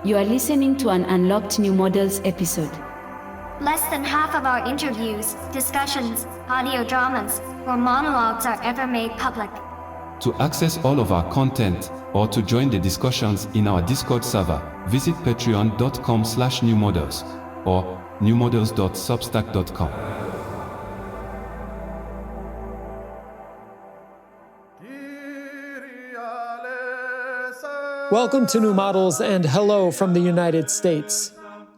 You are listening to an Unlocked New Models episode. Less than half of our interviews, discussions, audio dramas, or monologues are ever made public. To access all of our content, or to join the discussions in our Discord server, visit patreon.com/newmodels or newmodels.substack.com. Welcome to New Models and hello from the United States.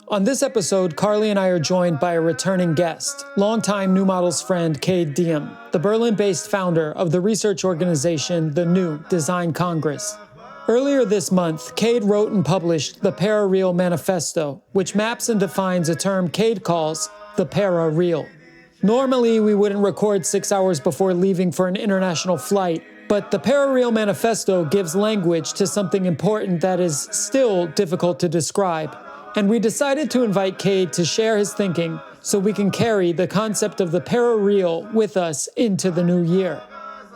On this episode, Carly and I are joined by a returning guest, longtime New Models friend Cade Diehm, the Berlin-based founder of the research organization The New Design Congress. Earlier this month, Cade wrote and published the Para-Real Manifesto, which maps and defines a term Cade calls the para-real. Normally, we wouldn't record 6 hours before leaving for an international flight, but the Para-Real Manifesto gives language to something important that is still difficult to describe. And we decided to invite Cade to share his thinking so we can carry the concept of the para-real with us into the new year.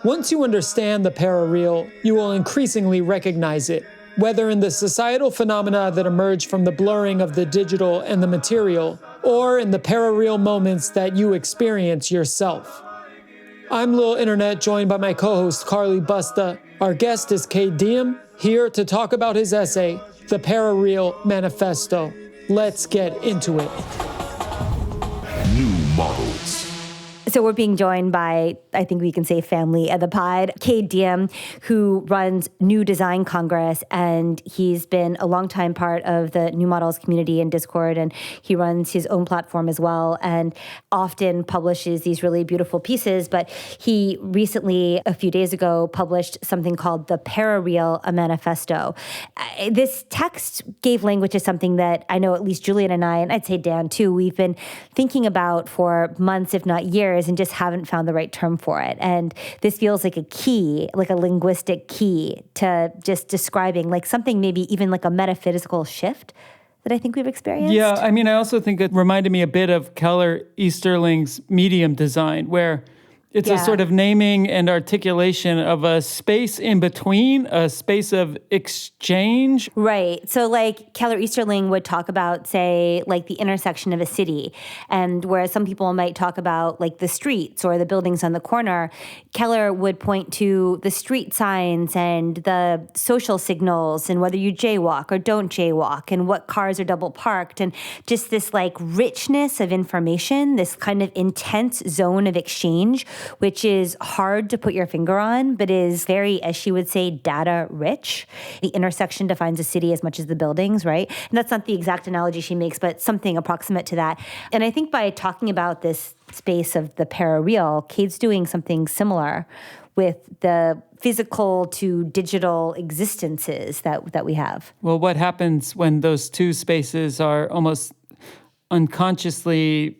Once you understand the para-real, you will increasingly recognize it, whether in the societal phenomena that emerge from the blurring of the digital and the material, or in the para-real moments that you experience yourself. I'm Lil Internet, joined by my co-host Carly Busta. Our guest is Cade Diehm, here to talk about his essay, The Para-Real Manifesto. Let's get into it. New Models. So we're being joined by, I think we can say, family of the pod, Cade Diehm, who runs New Design Congress, and he's been a longtime part of the New Models community in Discord, and he runs his own platform as well, and often publishes these really beautiful pieces. But he recently, a few days ago, published something called the Para-Real, a Manifesto. This text gave language to something that I know at least Julian and I, and I'd say Dan too, we've been thinking about for months, if not years, and just haven't found the right term for it. And this feels like a key, like a linguistic key to just describing like something, maybe even like a metaphysical shift that I think we've experienced. Yeah, I mean, I also think it reminded me a bit of Keller Easterling's medium design, where it's a sort of naming and articulation of a space in between, a space of exchange. Right. So like Keller Easterling would talk about, say, like the intersection of a city, and whereas some people might talk about like the streets or the buildings on the corner, Keller would point to the street signs and the social signals and whether you jaywalk or don't jaywalk and what cars are double parked, and just this like richness of information, this kind of intense zone of exchange, which is hard to put your finger on, but is very, as she would say, data rich. The intersection defines a city as much as the buildings, right? And that's not the exact analogy she makes, but something approximate to that. And I think by talking about this space of the para-real, Cade's doing something similar with the physical to digital existences that we have. Well, what happens when those two spaces are almost unconsciously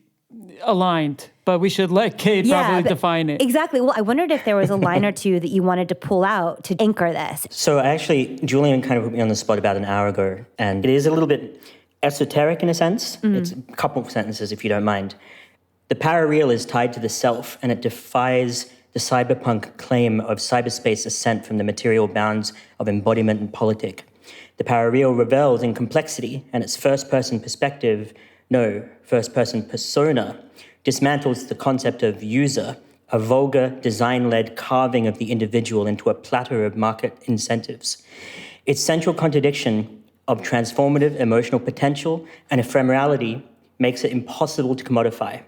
aligned? But we should let Cade probably define it. Exactly. Well, I wondered if there was a line or two that you wanted to pull out to anchor this. So Julian kind of put me on the spot about an hour ago, and it is a little bit esoteric in a sense. Mm-hmm. It's a couple of sentences, if you don't mind. The para-real is tied to the self, and it defies the cyberpunk claim of cyberspace ascent from the material bounds of embodiment and politic. The para-real revels in complexity, and its first-person persona, dismantles the concept of user, a vulgar, design-led carving of the individual into a platter of market incentives. Its central contradiction of transformative emotional potential and ephemerality makes it impossible to commodify.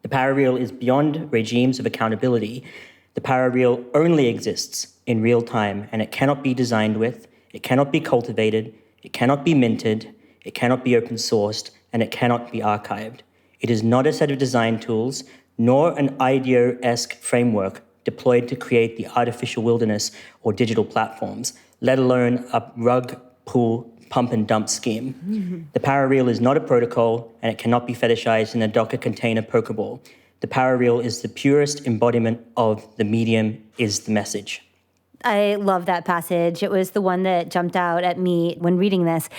The para-real is beyond regimes of accountability. The para-real only exists in real time, and it cannot be designed with, it cannot be cultivated, it cannot be minted, it cannot be open-sourced, and it cannot be archived. It is not a set of design tools, nor an IDEO-esque framework deployed to create the artificial wilderness or digital platforms, let alone a rug pull, pump and dump scheme. Mm-hmm. The para-real is not a protocol, and it cannot be fetishized in a Docker container Pokeball. The para-real is the purest embodiment of the medium is the message. I love that passage. It was the one that jumped out at me when reading this.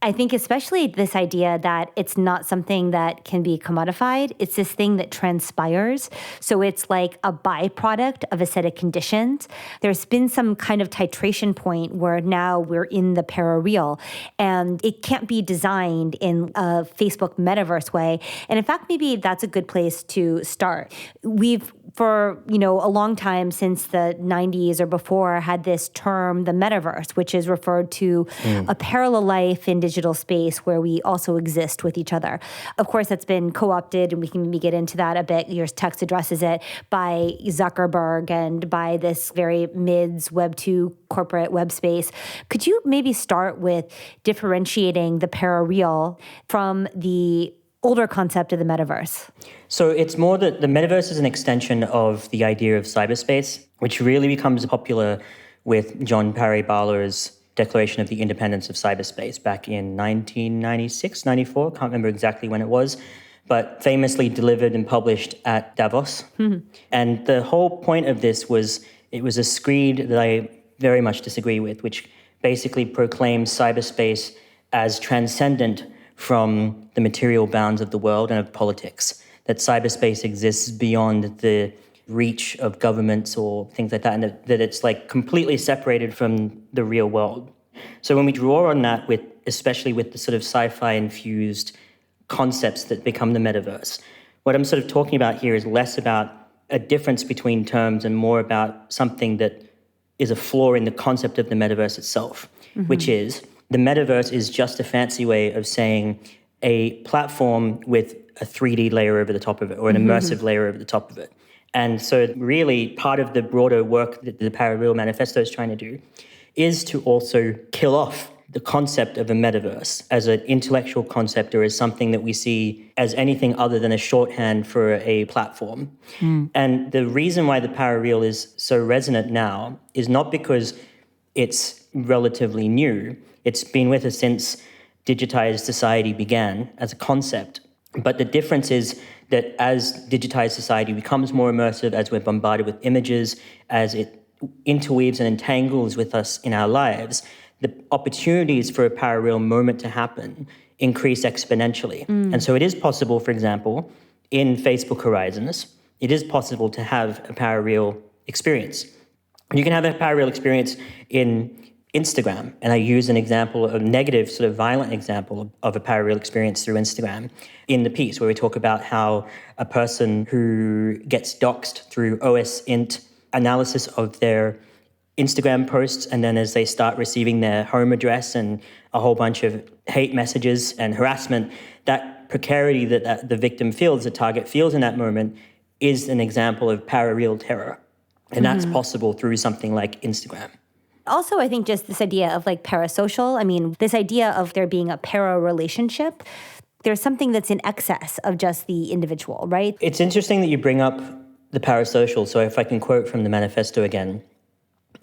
I think especially this idea that it's not something that can be commodified. It's this thing that transpires. So it's like a byproduct of a set of conditions. There's been some kind of titration point where now we're in the parareal, and it can't be designed in a Facebook metaverse way. And in fact, maybe that's a good place to start. We've, for a long time since the 90s or before, had this term, the metaverse, which is referred to a parallel life in digital space where we also exist with each other. Of course, that's been co-opted, and we can maybe get into that a bit. Your text addresses it by Zuckerberg and by this very mids Web 2 corporate web space. Could you maybe start with differentiating the parareal from the older concept of the metaverse? So it's more that the metaverse is an extension of the idea of cyberspace, which really becomes popular with John Perry Barlow's Declaration of the Independence of Cyberspace back in 1996, 94, can't remember exactly when it was, but famously delivered and published at Davos. And the whole point of this was, it was a screed that I very much disagree with, which basically proclaims cyberspace as transcendent from the material bounds of the world and of politics, that cyberspace exists beyond the reach of governments or things like that, and that it's like completely separated from the real world. So when we draw on that, especially with the sort of sci-fi infused concepts that become the metaverse, what I'm sort of talking about here is less about a difference between terms and more about something that is a flaw in the concept of the metaverse itself, which is the metaverse is just a fancy way of saying a platform with a 3D layer over the top of it, or an immersive layer over the top of it. And so really part of the broader work that the Parareal Manifesto is trying to do is to also kill off the concept of a metaverse as an intellectual concept, or as something that we see as anything other than a shorthand for a platform. And the reason why the Parareal is so resonant now is not because it's relatively new. It's been with us since digitized society began as a concept. But the difference is that as digitized society becomes more immersive, as we're bombarded with images, as it interweaves and entangles with us in our lives, the opportunities for a parareal moment to happen increase exponentially. And so it is possible, for example, in Facebook Horizons, it is possible to have a parareal experience. You can have a parareal experience in Instagram, and I use an example, a negative sort of violent example of a parareal experience through Instagram in the piece, where we talk about how a person who gets doxxed through OSINT analysis of their Instagram posts, and then as they start receiving their home address and a whole bunch of hate messages and harassment, that precarity that the victim feels, the target feels in that moment, is an example of parareal terror. And that's possible through something like Instagram. Also, I think just this idea of like parasocial, I mean, this idea of there being a para relationship, there's something that's in excess of just the individual, right? It's interesting that you bring up the parasocial. So if I can quote from the manifesto again,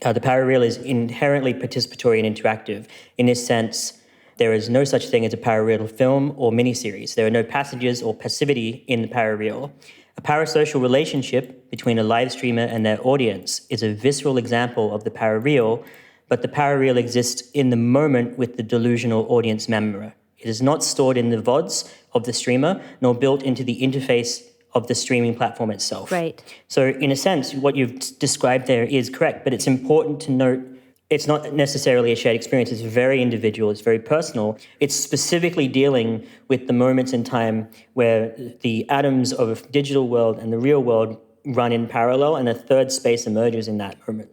the parareal is inherently participatory and interactive. In this sense, there is no such thing as a parareal film or miniseries. There are no passages or passivity in the parareal. A parasocial relationship between a live streamer and their audience is a visceral example of the parareal, but the parareal exists in the moment with the delusional audience member. It is not stored in the VODs of the streamer, nor built into the interface of the streaming platform itself. Right. So in a sense, what you've described there is correct, but it's important to note it's not necessarily a shared experience. It's very individual. It's very personal. It's specifically dealing with the moments in time where the atoms of a digital world and the real world run in parallel, and a third space emerges in that moment.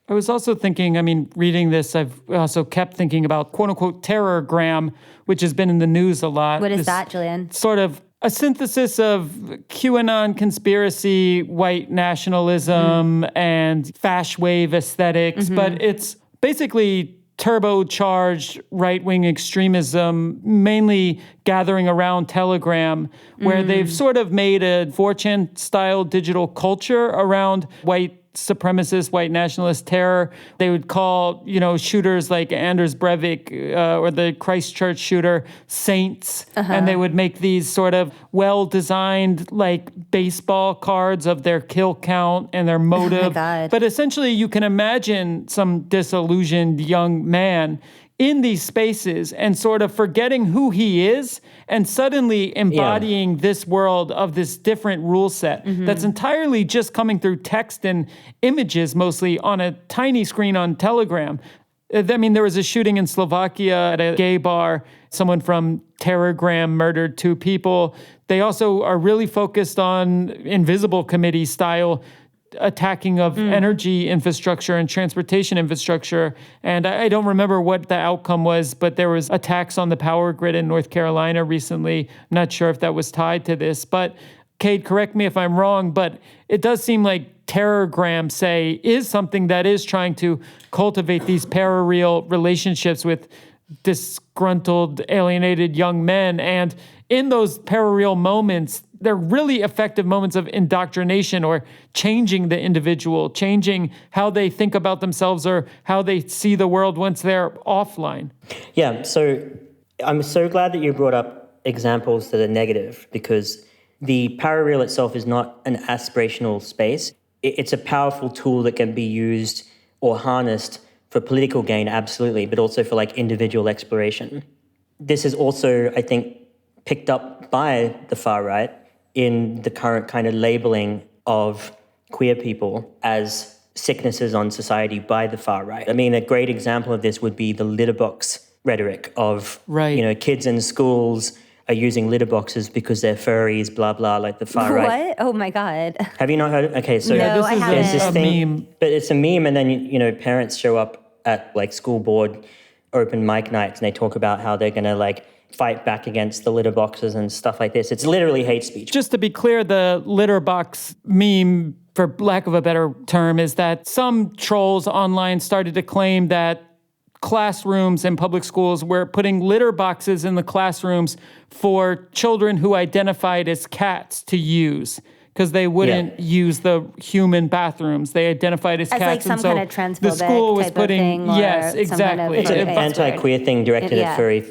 I was also thinking, I mean, reading this, I've also kept thinking about quote-unquote terrorgram, which has been in the news a lot. What is that, Julian? Sort of a synthesis of QAnon conspiracy, white nationalism, and fash wave aesthetics, but it's basically turbocharged right-wing extremism, mainly gathering around Telegram, where they've sort of made a 4chan-style digital culture around white supremacist, white nationalist terror. They would call, shooters like Anders Breivik or the Christchurch shooter saints. And they would make these sort of well-designed like baseball cards of their kill count and their motive. Oh my God. But essentially you can imagine some disillusioned young man in these spaces and sort of forgetting who he is and suddenly embodying this world of this different rule set that's entirely just coming through text and images, mostly on a tiny screen on Telegram. I mean, there was a shooting in Slovakia at a gay bar. Someone from Terrorgram murdered 2 people. They also are really focused on Invisible Committee style attacking of energy infrastructure and transportation infrastructure. And I don't remember what the outcome was, but there was attacks on the power grid in North Carolina recently. I'm not sure if that was tied to this. But Cade, correct me if I'm wrong, but it does seem like Terrorgram, say, is something that is trying to cultivate these parareal relationships with disgruntled, alienated young men. And in those parareal moments, they're really effective moments of indoctrination or changing the individual, changing how they think about themselves or how they see the world once they're offline. Yeah, so I'm so glad that you brought up examples that are negative, because the parareal itself is not an aspirational space. It's a powerful tool that can be used or harnessed for political gain, absolutely, but also for like individual exploration. This is also, I think, picked up by the far right in the current kind of labeling of queer people as sicknesses on society by the far right. I mean, a great example of this would be the litter box rhetoric of, kids in schools are using litter boxes because they're furries, blah, blah, like the far right. What? Oh my God. Have you not heard? Okay, so No, I haven't. there's this a thing, meme. but it's a meme, and then, parents show up at like school board open mic nights and they talk about how they're going to like fight back against the litter boxes and stuff like this. It's literally hate speech. Just to be clear, the litter box meme, for lack of a better term, is that some trolls online started to claim that classrooms and public schools were putting litter boxes in the classrooms for children who identified as cats to use, because they wouldn't use the human bathrooms. They identified as cats. Like some and so kind of transphobic the school was type putting, of thing, or yes, some exactly. kind of It's an anti-queer thing directed at furry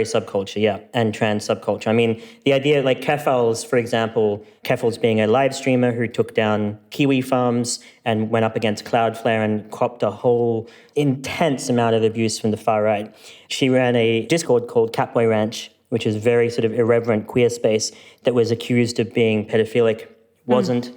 subculture, and trans subculture. I mean, the idea, like Keffals, for example, Keffals being a live streamer who took down kiwi farms and went up against Cloudflare and copped a whole intense amount of abuse from the far right. She ran a Discord called Catboy Ranch, which is very sort of irreverent queer space that was accused of being pedophilic. Wasn't,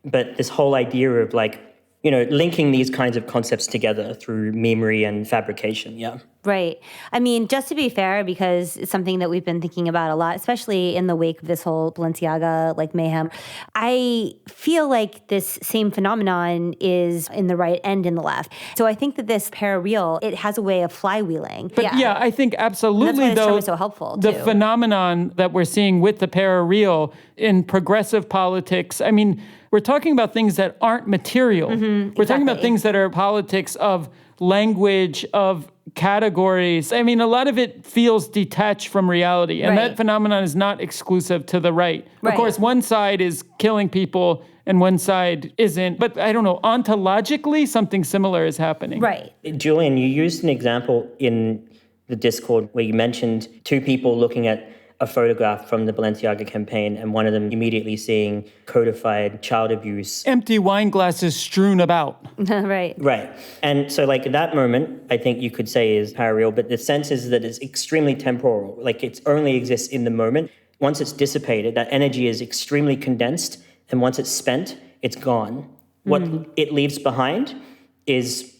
but this whole idea of like, linking these kinds of concepts together through memery and fabrication, Right. I mean, just to be fair, because it's something that we've been thinking about a lot, especially in the wake of this whole Balenciaga mayhem, I feel like this same phenomenon is in the right and in the left. So I think that this parareal, it has a way of flywheeling. But I think absolutely, and that's why this though, term is so helpful, the too. phenomenon that we're seeing with the parareal in progressive politics, I mean, we're talking about things that aren't material. We're talking about things that are politics of language, of categories. I mean, a lot of it feels detached from reality. And that phenomenon is not exclusive to the right. Of course, one side is killing people and one side isn't. But I don't know, ontologically, something similar is happening. Right. Julian, you used an example in the Discord where you mentioned 2 people looking at a photograph from the Balenciaga campaign and one of them immediately seeing codified child abuse. Empty wine glasses strewn about. Right. Right. And so like that moment, I think you could say is parareal, but the sense is that it's extremely temporal. Like it only exists in the moment. Once it's dissipated, that energy is extremely condensed. And once it's spent, it's gone. What it leaves behind is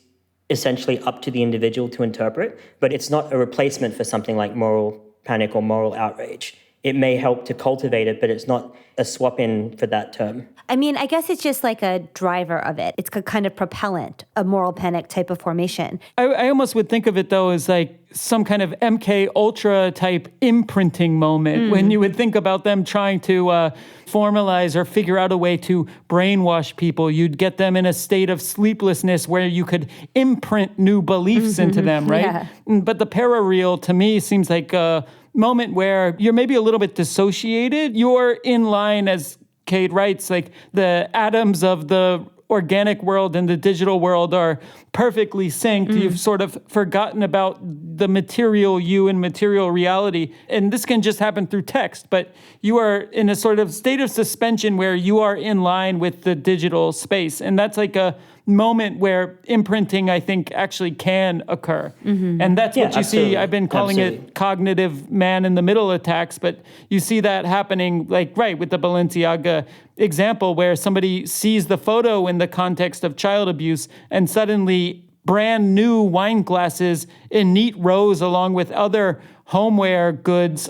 essentially up to the individual to interpret, but it's not a replacement for something like moral panic or moral outrage. It may help to cultivate it, but it's not a swap in for that term. I mean, I guess it's just like a driver of it. It's a kind of propellant, a moral panic type of formation. I almost would think of it, though, as like some kind of MK Ultra type imprinting moment when you would think about them trying to formalize or figure out a way to brainwash people. You'd get them in a state of sleeplessness where you could imprint new beliefs into them, right? Yeah. But the parareal, to me, seems like a moment where you're maybe a little bit dissociated. You're in line, as Cade writes, like the atoms of the organic world and the digital world are perfectly synced. You've sort of forgotten about the material you and material reality. And this can just happen through text, but you are in a sort of state of suspension where you are in line with the digital space. And that's like a moment where imprinting, I think, actually can occur. And that's what you see. I've been calling it cognitive man-in-the-middle attacks, but you see that happening, like, right, with the Balenciaga example, where somebody sees the photo in the context of child abuse and suddenly brand new wine glasses in neat rows along with other homeware goods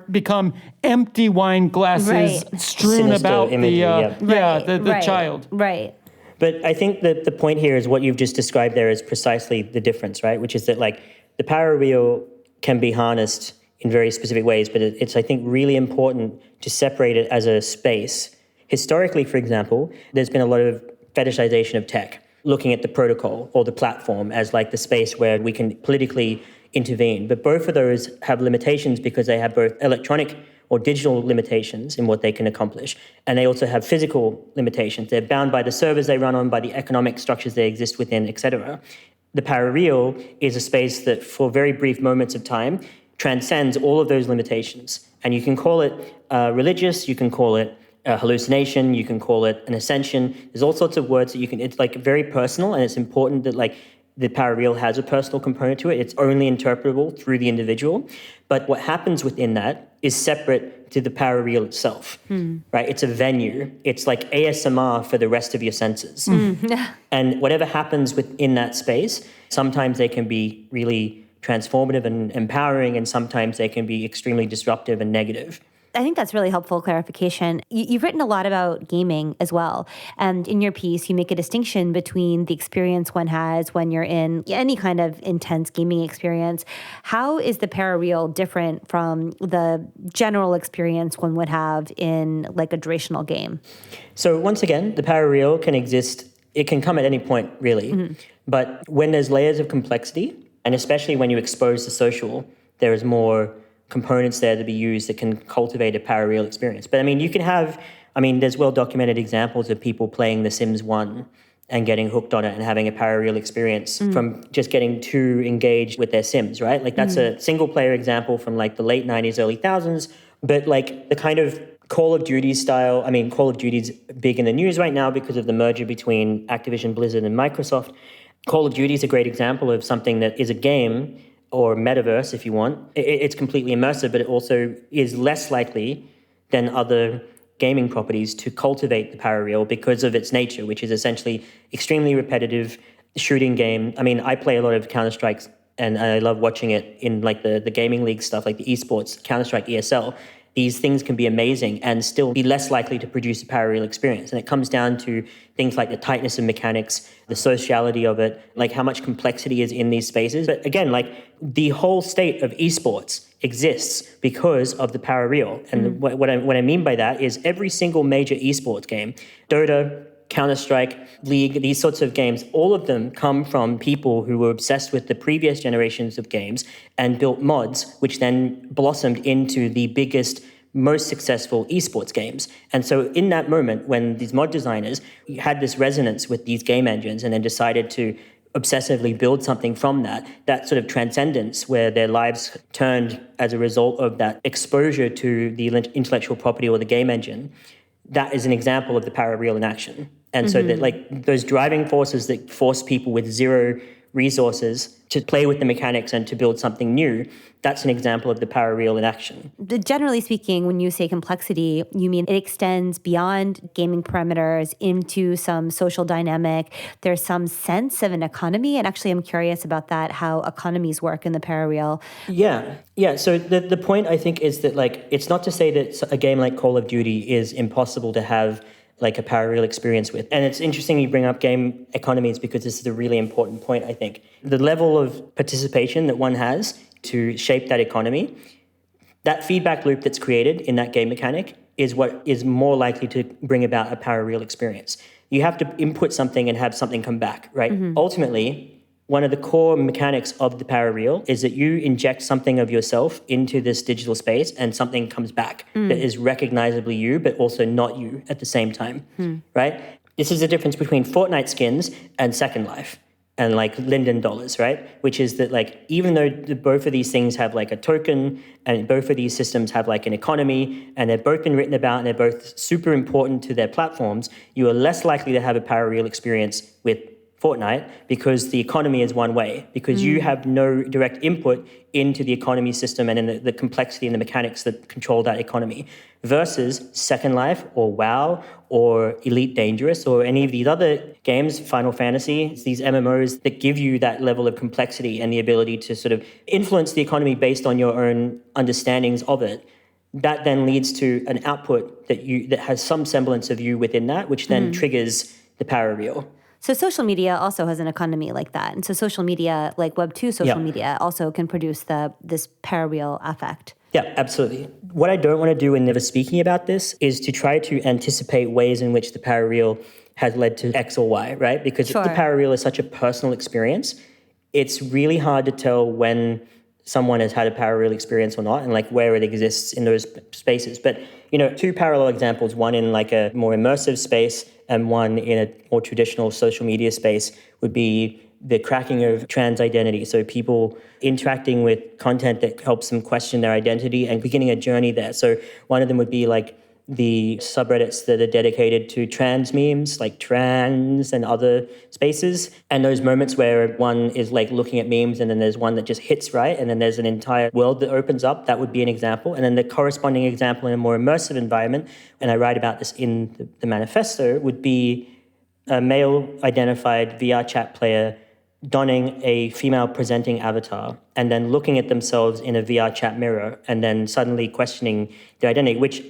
become empty wine glasses strewn Sinister about imagery, the child. Right. But I think that the point here is what you've just described there is precisely the difference, right? Which is that like the power wheel can be harnessed in very specific ways, but it's, I think, really important to separate it as a space. Historically, for example, there's been a lot of fetishization of tech, looking at the protocol or the platform as like the space where we can politically intervene. But both of those have limitations because they have both electronic or digital limitations in what they can accomplish. And they also have physical limitations. They're bound by the servers they run on, by the economic structures they exist within, etc. The parareal is a space that for very brief moments of time transcends all of those limitations. And you can call it religious, you can call it a hallucination, you can call it an ascension. There's all sorts of words that you can, it's like very personal, and it's important that like the parareal has a personal component to it. It's only interpretable through the individual. But what happens within that is separate to the parareal itself, right? It's a venue. It's like ASMR for the rest of your senses. And whatever happens within that space, sometimes they can be really transformative and empowering, and sometimes they can be extremely disruptive and negative. I think that's really helpful clarification. You've written a lot about gaming as well. And in your piece, you make a distinction between the experience one has when you're in any kind of intense gaming experience. How is the parareal different from the general experience one would have in like a durational game? So once again, the parareal can exist. It can come at any point, really. But when there's layers of complexity, and especially when you expose the social, there is more components there to be used that can cultivate a parareal experience. But I mean, you can have, there's well-documented examples of people playing The Sims 1 and getting hooked on it and having a parareal experience from just getting too engaged with their Sims, right? Like that's a single-player example from like the late 90s, early 2000s. But like the kind of Call of Duty style, Call of Duty's big in the news right now because of the merger between Activision, Blizzard, and Microsoft. Call of Duty is a great example of something that is a game, or metaverse if you want. It's completely immersive, but it also is less likely than other gaming properties to cultivate the parareal because of its nature, which is essentially extremely repetitive shooting game. I play a lot of Counter-Strike, and I love watching it in like the gaming league stuff, like the esports, Counter-Strike, ESL. These things can be amazing and still be less likely to produce a parareal experience. And it comes down to things like the tightness of mechanics, the sociality of it, like how much complexity is in these spaces. But again, like the whole state of esports exists because of the parareal. And what I mean by that is every single major esports game, Dota, Counter-Strike, League, these sorts of games, all of them come from people who were obsessed with the previous generations of games and built mods, which then blossomed into the biggest, most successful esports games. And so in that moment, when these mod designers had this resonance with these game engines and then decided to obsessively build something from that sort of transcendence where their lives turned as a result of that exposure to the intellectual property or the game engine, that is an example of the parareal in action. And so that like those driving forces that force people with zero resources to play with the mechanics and to build something new, that's an example of the parareal in action. Generally speaking, when you say complexity, you mean it extends beyond gaming parameters into some social dynamic. There's some sense of an economy. And actually, I'm curious about that, how economies work in the parareal. Yeah. So the point, I think, is that like it's not to say that a game like Call of Duty is impossible to have like a parareal experience with. And it's interesting you bring up game economies because this is a really important point, I think. The level of participation that one has to shape that economy, that feedback loop that's created in that game mechanic is what is more likely to bring about a parareal experience. You have to input something and have something come back, right? Ultimately, one of the core mechanics of the parareal is that you inject something of yourself into this digital space and something comes back that is recognizably you, but also not you at the same time, right? This is the difference between Fortnite skins and Second Life and like Linden dollars, right? Which is that like, even though both of these things have like a token and both of these systems have like an economy and they've both been written about and they're both super important to their platforms, you are less likely to have a parareal experience with fortnight because the economy is one way, because you have no direct input into the economy system and in the complexity and the mechanics that control that economy, versus Second Life or WoW or Elite Dangerous or any of these other games, Final Fantasy, these MMOs that give you that level of complexity and the ability to sort of influence the economy based on your own understandings of it. That then leads to an output that has some semblance of you within that, which then triggers the parareal. So social media also has an economy like that. And so social media, like Web2 social media, also can produce this parareal affect. Yeah, absolutely. What I don't want to do in never speaking about this is to try to anticipate ways in which the parareal has led to X or Y, right? Because the parareal is such a personal experience, it's really hard to tell when someone has had a parareal experience or not, and like where it exists in those spaces. But, two parallel examples, one in like a more immersive space and one in a more traditional social media space, would be the cracking of trans identity. So people interacting with content that helps them question their identity and beginning a journey there. So one of them would be like the subreddits that are dedicated to trans memes, like trans and other spaces. And those moments where one is like looking at memes and then there's one that just hits right and then there's an entire world that opens up, that would be an example. And then the corresponding example in a more immersive environment, and I write about this in the Manifesto, would be a male-identified VR chat player donning a female presenting avatar and then looking at themselves in a VR chat mirror and then suddenly questioning their identity, which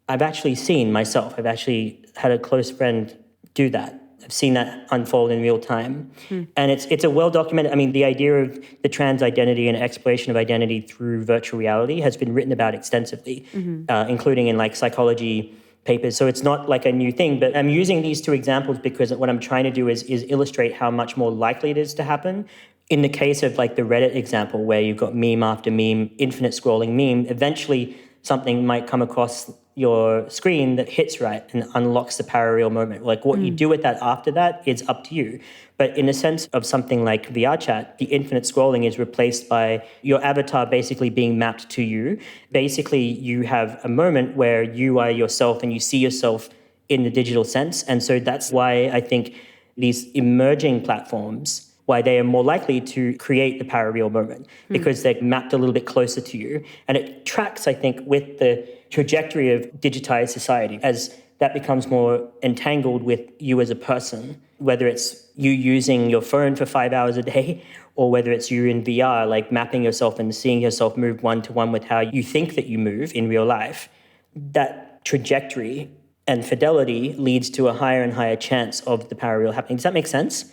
I've actually seen myself. I've actually had a close friend do that. I've seen that unfold in real time. And it's a well-documented, the idea of the trans identity and exploration of identity through virtual reality has been written about extensively, including in like psychology papers. So it's not like a new thing, but I'm using these two examples because what I'm trying to do is illustrate how much more likely it is to happen. In the case of like the Reddit example where you've got meme after meme, infinite scrolling meme, eventually something might come across your screen that hits right and unlocks the parareal moment. Like what you do with that after that is up to you. But in the sense of something like VR chat, the infinite scrolling is replaced by your avatar basically being mapped to you. Basically, you have a moment where you are yourself and you see yourself in the digital sense. And so that's why I think these emerging platforms, why they are more likely to create the parareal moment, because they're mapped a little bit closer to you. And it tracks, I think, with the trajectory of digitized society as that becomes more entangled with you as a person, whether it's you using your phone for 5 hours a day or whether it's you in VR, like mapping yourself and seeing yourself move one-to-one with how you think that you move in real life. That trajectory and fidelity leads to a higher and higher chance of the parareal happening. Does that make sense?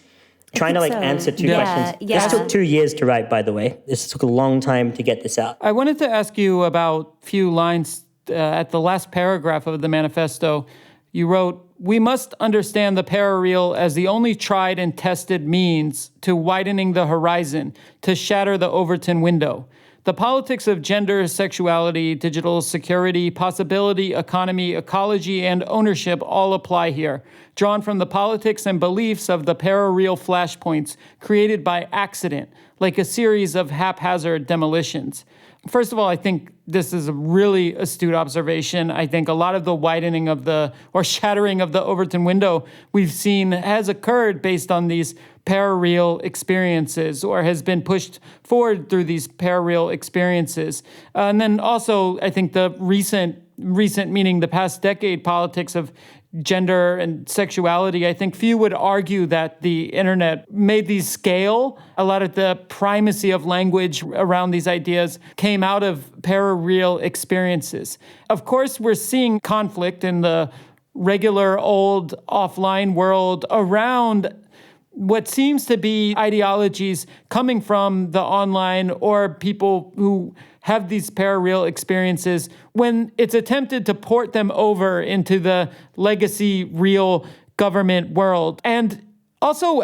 Trying to answer two questions. Yeah. This took 2 years to write, by the way. This took a long time to get this out. I wanted to ask you about a few lines at the last paragraph of the manifesto. You wrote, "We must understand the parareal as the only tried and tested means to widening the horizon, to shatter the Overton window. The politics of gender, sexuality, digital security, possibility, economy, ecology, and ownership all apply here, drawn from the politics and beliefs of the parareal flashpoints created by accident, like a series of haphazard demolitions." First of all, I think this is a really astute observation. I think a lot of the widening of or shattering of the Overton window we've seen has occurred based on these parareal experiences or has been pushed forward through these parareal experiences. And then also, I think the recent meaning the past decade politics of gender and sexuality, I think few would argue that the internet made these scale. A lot of the primacy of language around these ideas came out of parareal experiences. Of course, we're seeing conflict in the regular old offline world around what seems to be ideologies coming from the online or people who have these parareal experiences when it's attempted to port them over into the legacy real government world. And also,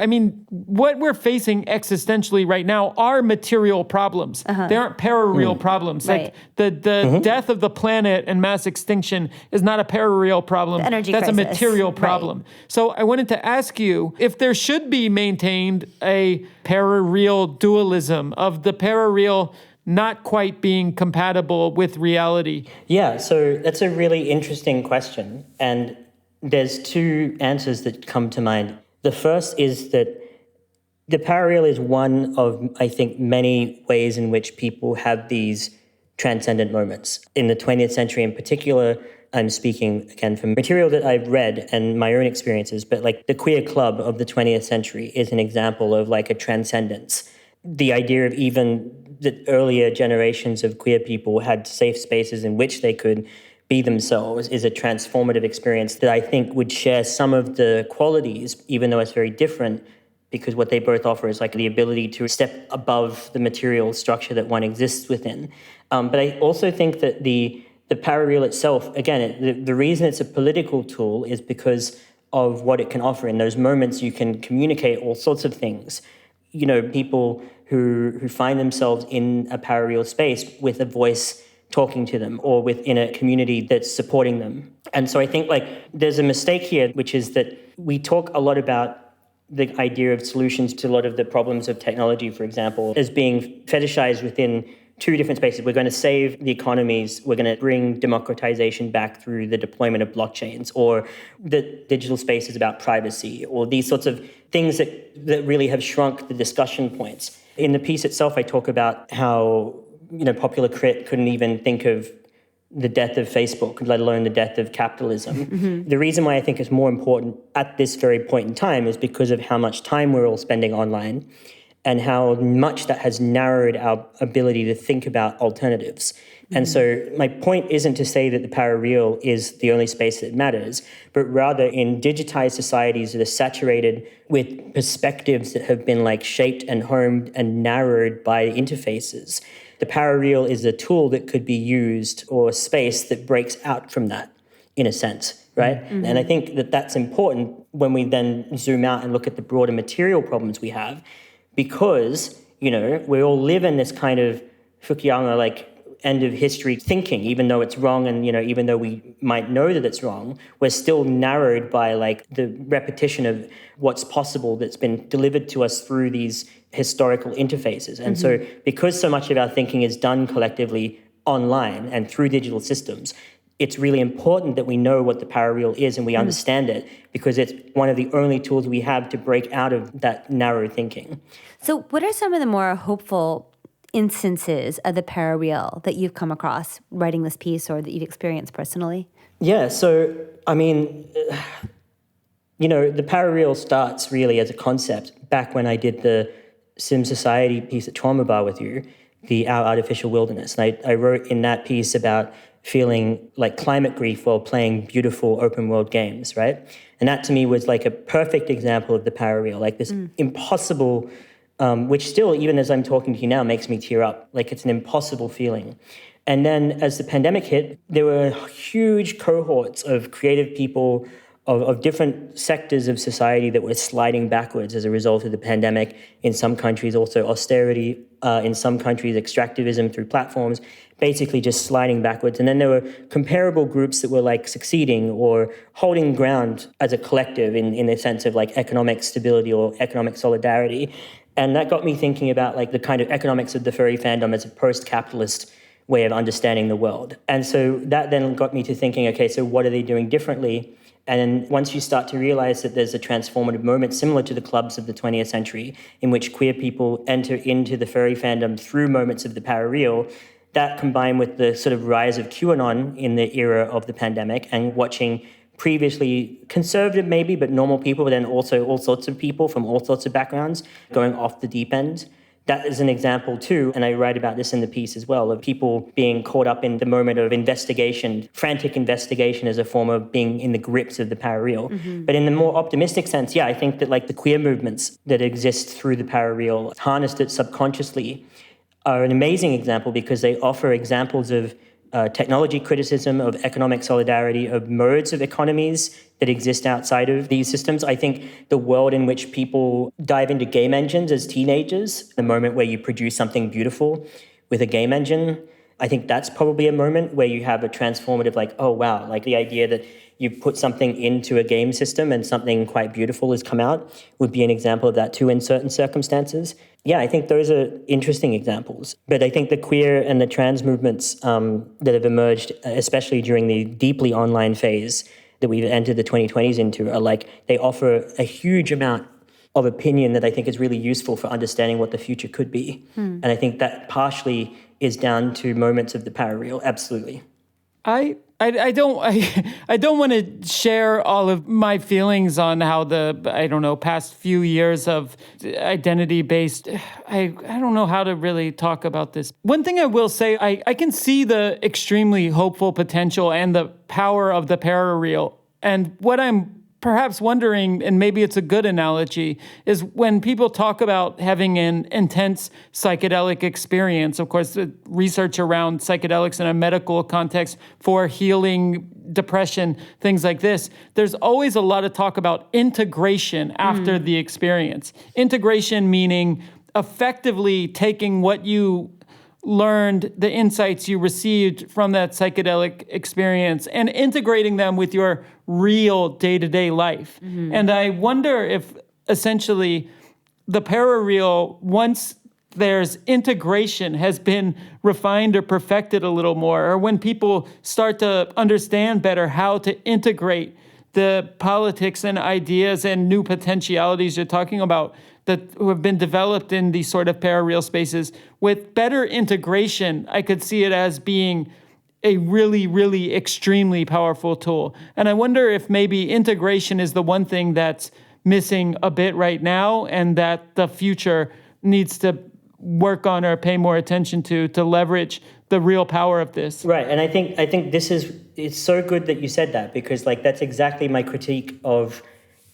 what we're facing existentially right now are material problems. They aren't parareal problems. Right. Like the death of the planet and mass extinction is not a parareal problem. The energy That's crisis. a material problem. Right. So I wanted to ask you if there should be maintained a parareal dualism of the parareal not quite being compatible with reality. Yeah, so that's a really interesting question. And there's two answers that come to mind. The first is that the parareal is one of, I think, many ways in which people have these transcendent moments. In the 20th century in particular, I'm speaking again from material that I've read and my own experiences, but like the queer club of the 20th century is an example of like a transcendence. The idea of even that earlier generations of queer people had safe spaces in which they could be themselves is a transformative experience that I think would share some of the qualities, even though it's very different, because what they both offer is like the ability to step above the material structure that one exists within. But I also think that the parareal itself, again, the reason it's a political tool is because of what it can offer. In those moments, you can communicate all sorts of things. You know, people who find themselves in a parareal space with a voice talking to them or within a community that's supporting them. And so I think like there's a mistake here, which is that we talk a lot about the idea of solutions to a lot of the problems of technology, for example, as being fetishized within two different spaces. We're going to save the economies. We're going to bring democratization back through the deployment of blockchains, or the digital space is about privacy, or these sorts of things that really have shrunk the discussion points. In the piece itself, I talk about how, popular crit couldn't even think of the death of Facebook, let alone the death of capitalism. Mm-hmm. The reason why I think it's more important at this very point in time is because of how much time we're all spending online and how much that has narrowed our ability to think about alternatives. Mm-hmm. And so my point isn't to say that the parareal is the only space that matters, but rather in digitized societies that are saturated with perspectives that have been like shaped and homed and narrowed by interfaces, the parareal is a tool that could be used, or a space that breaks out from that, in a sense, right? Mm-hmm. And I think that that's important when we then zoom out and look at the broader material problems we have, because, we all live in this kind of Fukuyama, like, end of history thinking, even though it's wrong and, even though we might know that it's wrong, we're still narrowed by, like, the repetition of what's possible that's been delivered to us through these historical interfaces. And so because so much of our thinking is done collectively online and through digital systems, it's really important that we know what the parareal is and we understand it, because it's one of the only tools we have to break out of that narrow thinking. So what are some of the more hopeful instances of the parareal that you've come across writing this piece or that you've experienced personally? Yeah, so, the parareal starts really as a concept back when I did the Sim Society piece at Trauma Bar with you, Our Artificial Wilderness. And I wrote in that piece about feeling like climate grief while playing beautiful open world games, right? And that to me was like a perfect example of the parareal, like this impossible, which still, even as I'm talking to you now, makes me tear up. Like it's an impossible feeling. And then as the pandemic hit, there were huge cohorts of creative people of different sectors of society that were sliding backwards as a result of the pandemic. In some countries, also austerity. In some countries, extractivism through platforms, basically just sliding backwards. And then there were comparable groups that were like succeeding or holding ground as a collective in the sense of like economic stability or economic solidarity. And that got me thinking about like the kind of economics of the furry fandom as a post-capitalist way of understanding the world. And so that then got me to thinking, okay, so what are they doing differently? And once you start to realize that there's a transformative moment similar to the clubs of the 20th century in which queer people enter into the furry fandom through moments of the parareal, that combined with the sort of rise of QAnon in the era of the pandemic and watching previously conservative maybe, but normal people, but then also all sorts of people from all sorts of backgrounds going off the deep end. That is an example too, and I write about this in the piece as well, of people being caught up in the moment of investigation, frantic investigation as a form of being in the grips of the parareal. Mm-hmm. But in the more optimistic sense, I think that like the queer movements that exist through the parareal, harnessed it subconsciously, are an amazing example because they offer examples of technology criticism, of economic solidarity, of modes of economies that exist outside of these systems. I think the world in which people dive into game engines as teenagers, the moment where you produce something beautiful with a game engine, I think that's probably a moment where you have a transformative, like, oh, wow, like the idea that you put something into a game system and something quite beautiful has come out would be an example of that too in certain circumstances. Yeah, I think those are interesting examples. But I think the queer and the trans movements that have emerged, especially during the deeply online phase, that we've entered the 2020s into are like, they offer a huge amount of opinion that I think is really useful for understanding what the future could be. And I think that partially is down to moments of the parareal. Absolutely. I don't want to share all of my feelings on how the past few years of identity based. I don't know how to really talk about this. One thing I will say, I can see the extremely hopeful potential and the power of the parareal. And what I'm perhaps wondering, and maybe it's a good analogy, is when people talk about having an intense psychedelic experience. Of course, the research around psychedelics in a medical context for healing depression, things like this, there's always a lot of talk about integration after the experience. Integration meaning effectively taking what you learned, the insights you received from that psychedelic experience, and integrating them with your real day-to-day life. And I wonder if essentially the parareal, once there's integration, has been refined or perfected a little more, or when people start to understand better how to integrate the politics and ideas and new potentialities you're talking about that have been developed in these sort of parareal spaces, with better integration, I could see it as being a really, really extremely powerful tool. And I wonder if maybe integration is the one thing that's missing a bit right now, and that the future needs to work on or pay more attention to leverage the real power of this. Right, and I think it's so good that you said that, because like that's exactly my critique of,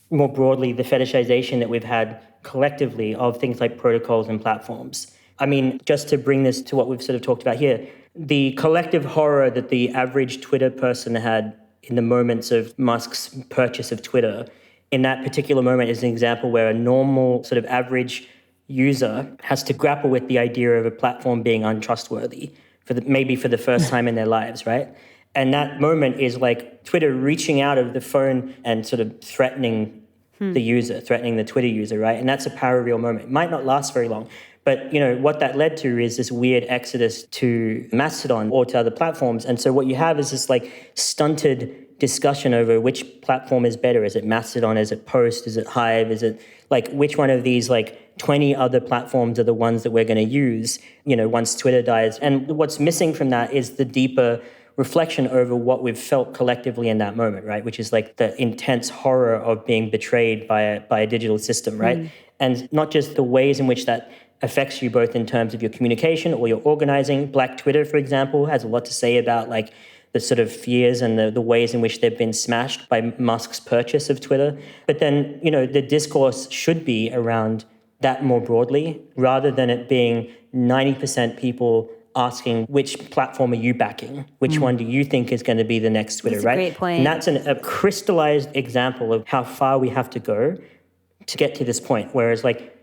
more broadly, the fetishization that we've had collectively of things like protocols and platforms. I mean, just to bring this to what we've sort of talked about here, the collective horror that the average Twitter person had in the moments of Musk's purchase of Twitter, in that particular moment is an example where a normal sort of average user has to grapple with the idea of a platform being untrustworthy maybe for the first time in their lives, right? And that moment is like Twitter reaching out of the phone and sort of threatening the user, threatening the Twitter user, right? And that's a parareal moment. It might not last very long, but what that led to is this weird exodus to Mastodon or to other platforms. And so what you have is this like stunted discussion over which platform is better. Is it Mastodon? Is it Post? Is it Hive? Is it like which one of these like 20 other platforms are the ones that we're going to use, once Twitter dies? And what's missing from that is the deeper reflection over what we've felt collectively in that moment, right? Which is like the intense horror of being betrayed by a digital system, right? And not just the ways in which that affects you both in terms of your communication or your organizing. Black Twitter, for example, has a lot to say about like the sort of fears and the ways in which they've been smashed by Musk's purchase of Twitter. But then, the discourse should be around that more broadly, rather than it being 90% people asking which platform are you backing? Which one do you think is going to be the next Twitter, that's right? A great point. And that's a crystallized example of how far we have to go to get to this point. Whereas like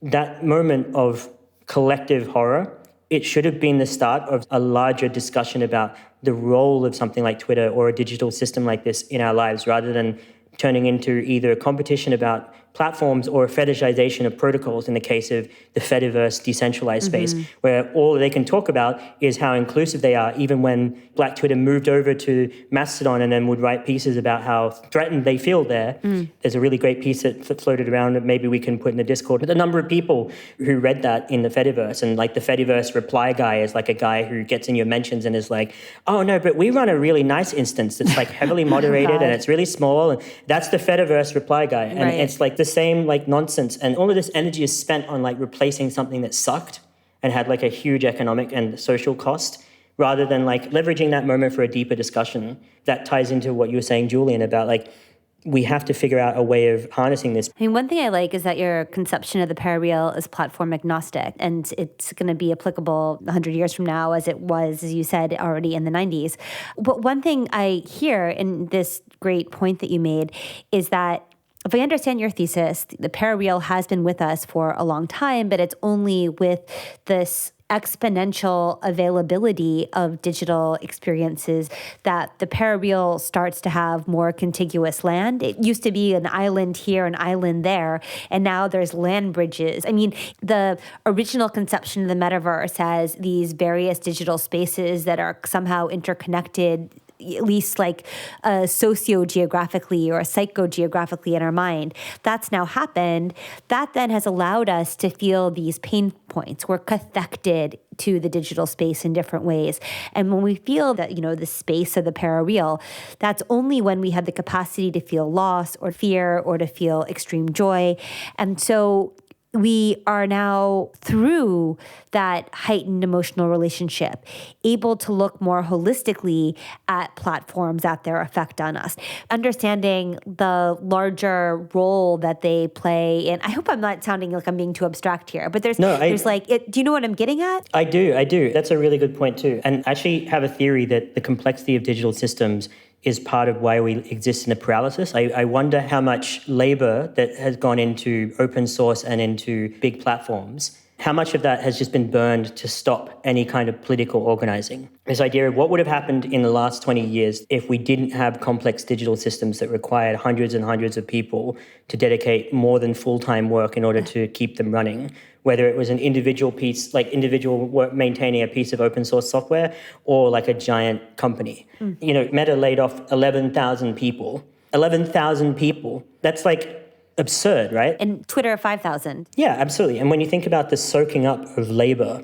that moment of collective horror, it should have been the start of a larger discussion about the role of something like Twitter or a digital system like this in our lives, rather than turning into either a competition about platforms or a fetishization of protocols in the case of the Fediverse decentralized space, where all they can talk about is how inclusive they are, even when Black Twitter moved over to Mastodon and then would write pieces about how threatened they feel there. There's a really great piece that floated around that maybe we can put in the Discord. But the number of people who read that in the Fediverse, and like the Fediverse reply guy is like a guy who gets in your mentions and is like, oh no, but we run a really nice instance that's like heavily moderated and it's really small. And that's the Fediverse reply guy. And it's like the same like nonsense. And all of this energy is spent on like replacing something that sucked and had like a huge economic and social cost, rather than like leveraging that moment for a deeper discussion. That ties into what you were saying, Julian, about like, we have to figure out a way of harnessing this. I mean, one thing I like is that your conception of the parareal is platform agnostic, and it's going to be applicable 100 years from now, as it was, as you said, already in the 90s. But one thing I hear in this great point that you made is that if I understand your thesis, the parareal has been with us for a long time, but it's only with this exponential availability of digital experiences that the parareal starts to have more contiguous land. It used to be an island here, an island there, and now there's land bridges. I mean, the original conception of the metaverse as these various digital spaces that are somehow interconnected at least like socio-geographically or psycho-geographically in our mind. That's now happened. That then has allowed us to feel these pain points. We're cathected to the digital space in different ways. And when we feel that, the space of the parareal, that's only when we have the capacity to feel loss or fear or to feel extreme joy. And so we are now, through that heightened emotional relationship, able to look more holistically at platforms, at their effect on us, understanding the larger role that they play. And I hope I'm not sounding like I'm being too abstract here, but there's like, do you know what I'm getting at? I do. That's a really good point too. And I actually have a theory that the complexity of digital systems is part of why we exist in a paralysis. I wonder how much labor that has gone into open source and into big platforms, how much of that has just been burned to stop any kind of political organizing. This idea of what would have happened in the last 20 years if we didn't have complex digital systems that required hundreds and hundreds of people to dedicate more than full-time work in order to keep them running, whether it was an individual piece, like individual work maintaining a piece of open source software, or like a giant company. Meta laid off 11,000 people. 11,000 people. That's like absurd, right? And Twitter, 5,000. Yeah, absolutely. And when you think about the soaking up of labor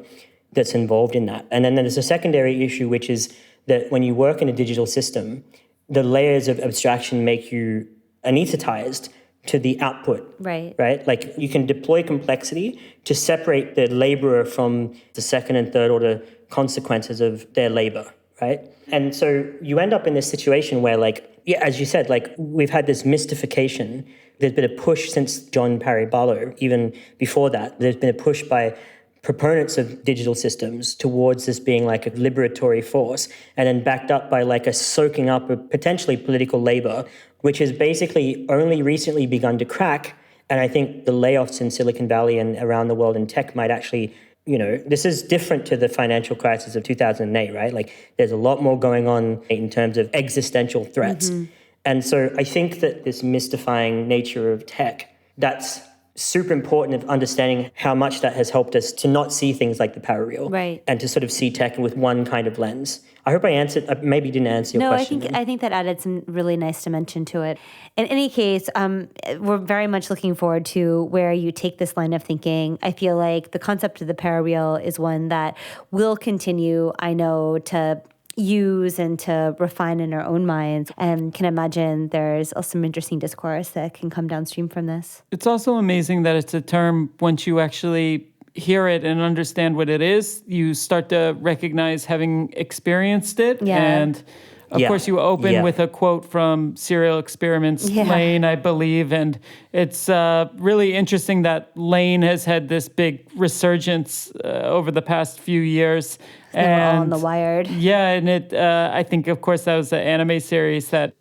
that's involved in that, and then there's a secondary issue, which is that when you work in a digital system, the layers of abstraction make you anesthetized to the output, right? Like you can deploy complexity to separate the laborer from the second and third order consequences of their labor, right? And so you end up in this situation where, like, yeah, as you said, like we've had this mystification. There's been a push since John Parry Barlow, even before that, there's been a push by proponents of digital systems towards this being like a liberatory force, and then backed up by like a soaking up of potentially political labor, which has basically only recently begun to crack. And I think the layoffs in Silicon Valley and around the world in tech might actually, this is different to the financial crisis of 2008, right? Like there's a lot more going on in terms of existential threats. Mm-hmm. And so I think that this mystifying nature of tech, that's super important of understanding how much that has helped us to not see things like the parareal, right? And to sort of see tech with one kind of lens. I hope I answered, maybe didn't answer your question. No, I think that added some really nice dimension to it. In any case, we're very much looking forward to where you take this line of thinking. I feel like the concept of the parareal is one that will continue, I know, to use and to refine in our own minds, and can imagine there's some interesting discourse that can come downstream from this. It's also amazing that it's a term, once you actually hear it and understand what it is, you start to recognize having experienced it. Yeah. And of course, you open with a quote from Serial Experiments, Lane, I believe. And it's really interesting that Lane has had this big resurgence over the past few years. And we're all on The Wired. Yeah, and it, I think, of course, that was an anime series that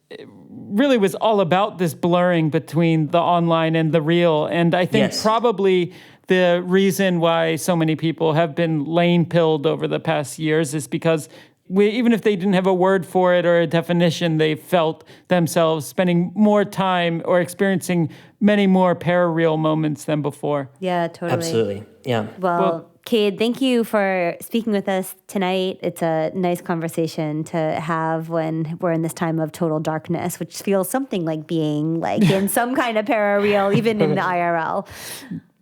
really was all about this blurring between the online and the real. And I think probably the reason why so many people have been lane-pilled over the past years is because even if they didn't have a word for it or a definition, they felt themselves spending more time or experiencing many more parareal moments than before. Yeah, totally. Absolutely, yeah. Well, Cade, thank you for speaking with us tonight. It's a nice conversation to have when we're in this time of total darkness, which feels something like being like in some kind of parareal, even in the IRL.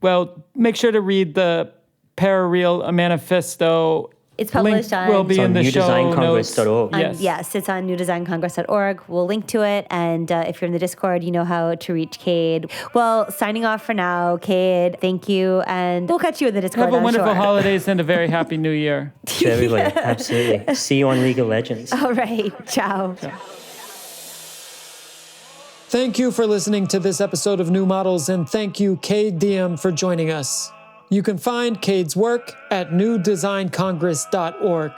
Well, make sure to read the Parareal Manifesto. It's published on... will be in the show notes. Yes, it's on newdesigncongress.org. We'll link to it. And if you're in the Discord, you know how to reach Cade. Well, signing off for now, Cade, thank you. And we'll catch you in the Discord, Have a wonderful holidays and a very happy new year. To everybody, absolutely. See you on League of Legends. All right, ciao. Thank you for listening to this episode of New Models, and thank you, Cade Diehm, for joining us. You can find Cade's work at newdesigncongress.org.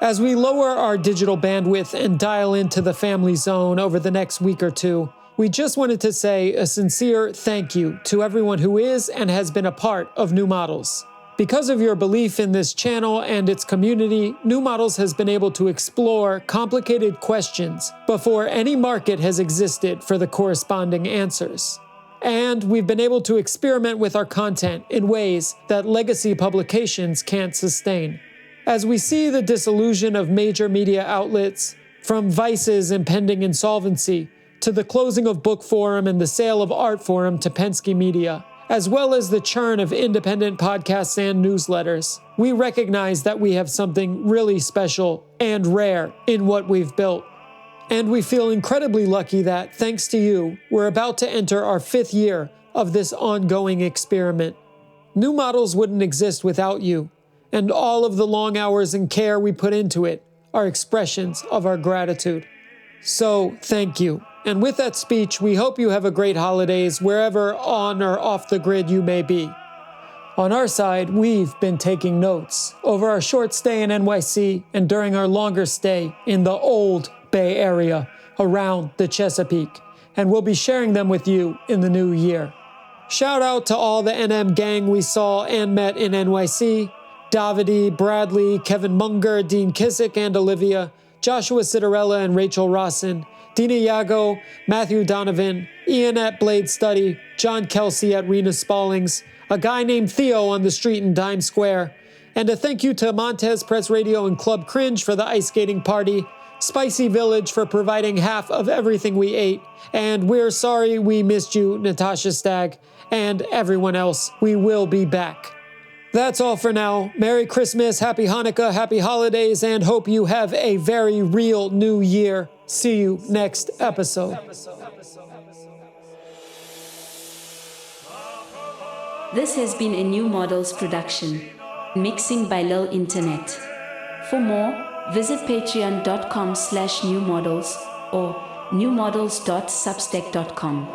As we lower our digital bandwidth and dial into the family zone over the next week or two, we just wanted to say a sincere thank you to everyone who is and has been a part of New Models. Because of your belief in this channel and its community, New Models has been able to explore complicated questions before any market has existed for the corresponding answers. And we've been able to experiment with our content in ways that legacy publications can't sustain. As we see the disillusion of major media outlets, From Vice's impending insolvency, to the closing of Book Forum and the sale of Art Forum to Penske Media, as well as the churn of independent podcasts and newsletters, we recognize that we have something really special and rare in what we've built. And we feel incredibly lucky that, thanks to you, we're about to enter our 5th year of this ongoing experiment. New Models wouldn't exist without you, and all of the long hours and care we put into it are expressions of our gratitude. So, thank you. And with that speech, we hope you have a great holidays wherever on or off the grid you may be. On our side, we've been taking notes over our short stay in NYC and during our longer stay in the old Bay Area around the Chesapeake, and we'll be sharing them with you in the new year. Shout out to all the NM gang we saw and met in NYC: Davide, Bradley, Kevin Munger, Dean Kissick and Olivia, Joshua Citarella and Rachel Rossin, Dina Yago, Matthew Donovan, Ian at Blade Study, John Kelsey at Rena Spallings, a guy named Theo on the street in Dime Square, and a thank you to Montez Press Radio and Club Cringe for the ice skating party, Spicy Village for providing half of everything we ate, and we're sorry we missed you, Natasha Stagg, and everyone else. We will be back. That's all for now. Merry Christmas, Happy Hanukkah, Happy Holidays, and hope you have a very real new year. See you next episode. This has been a New Models production. Mixing by Lil Internet. For more, visit patreon.com/newmodels or newmodels.substack.com.